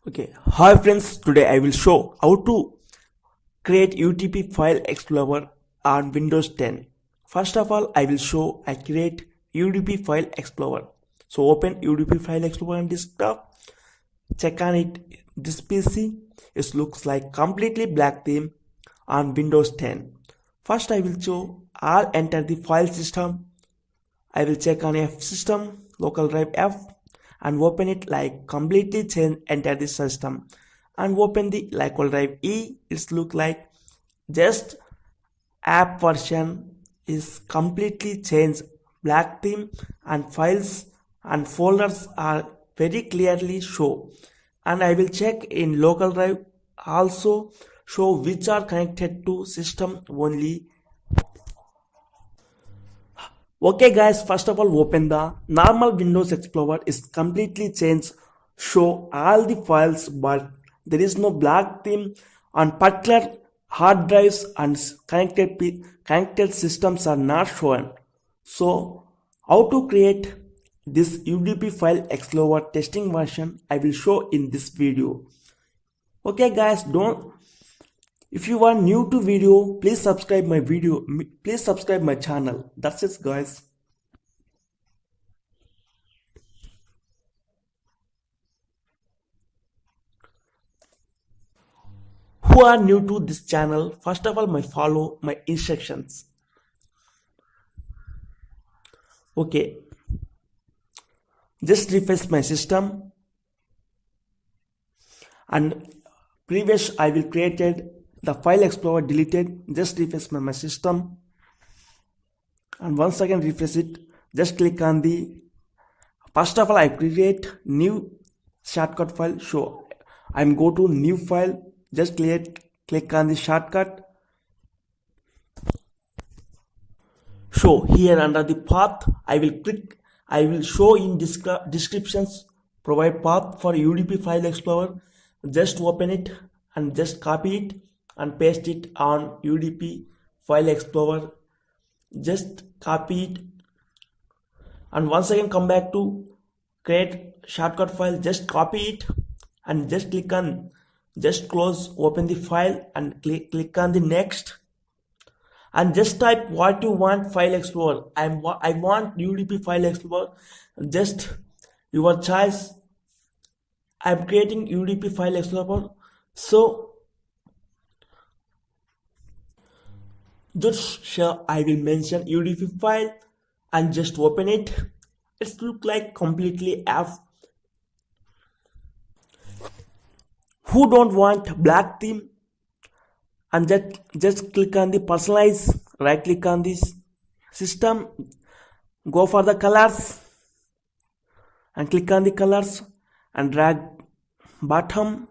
Okay, hi friends, today I will show how to create UWP File Explorer on Windows 10. First of all, I will show I create UWP File Explorer. So open UWP File Explorer on desktop, check on it. This PC, it looks like completely black theme on Windows 10. First I will show I'll enter the file system. I will check on F system, local drive F, and open it like completely change, enter the system and open the local drive E. It's look like just app version is completely changed, black theme, and files and folders are very clearly show. And I will check in local drive also show which are connected to system only. Okay guys, first of all open the normal Windows Explorer is completely changed, show all the files but there is no black theme on particular hard drives and connected systems are not shown. So how to create this UWP File Explorer testing version I will show in this video. Okay guys, if you are new to video, please subscribe my video. Please subscribe my channel. That's it guys. Who are new to this channel, first of all follow my instructions. Okay. Just refresh my system. And previous I will created the file explorer deleted, just refresh my system and once again refresh it. Just click on the first of all I create new shortcut file. So I'm go to new file, just click on the shortcut. So here under the path I will show in descriptions provide path for UWP File Explorer. Just open it and just copy it and paste it on UWP File Explorer. Just copy it and once again come back to create shortcut file. Just copy it and just click on, just close, open the file and click on the next and just type what you want File Explorer. I want UWP File Explorer. Just your choice. I'm creating UWP File Explorer. So just sure I will mention UWP file and just open it. It look like completely F. Who don't want black theme and just click on the personalize, right click on this system, go for the colors and click on the colors and drag bottom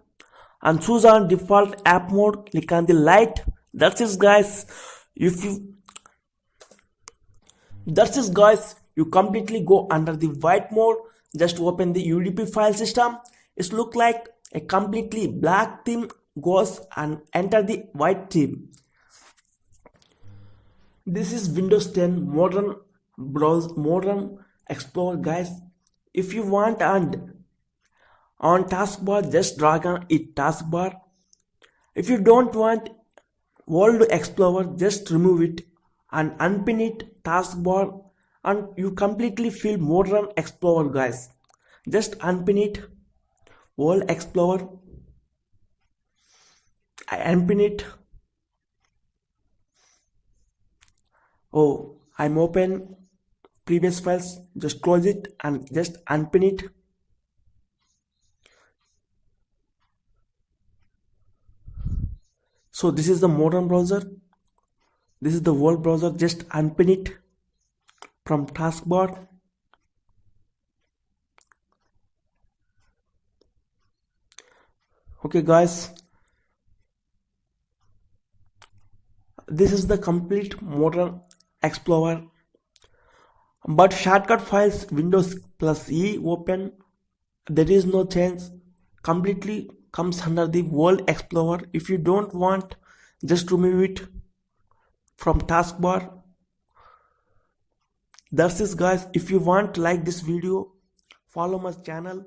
and choose on default app mode, click on the light. That's it guys. That's it guys, you completely go under the white mode. Just open the UWP file system. It look like a completely black theme goes and enter the white theme. This is Windows 10 modern Explorer guys. If you want on taskbar, just drag on it taskbar. If you don't want old Explorer, just remove it and unpin it taskbar and you completely feel modern Explorer guys. Just unpin it, old Explorer, I unpin it. Oh, I'm open previous files, just close it and just unpin it. So this is the modern browser, this is the old browser. Just unpin it from taskbar. Okay guys, this is the complete modern Explorer, but shortcut files Windows plus E open, there is no change, completely comes under the old Explorer. If you don't want, just remove it from taskbar. That's it guys. If you want to like this video, follow my channel.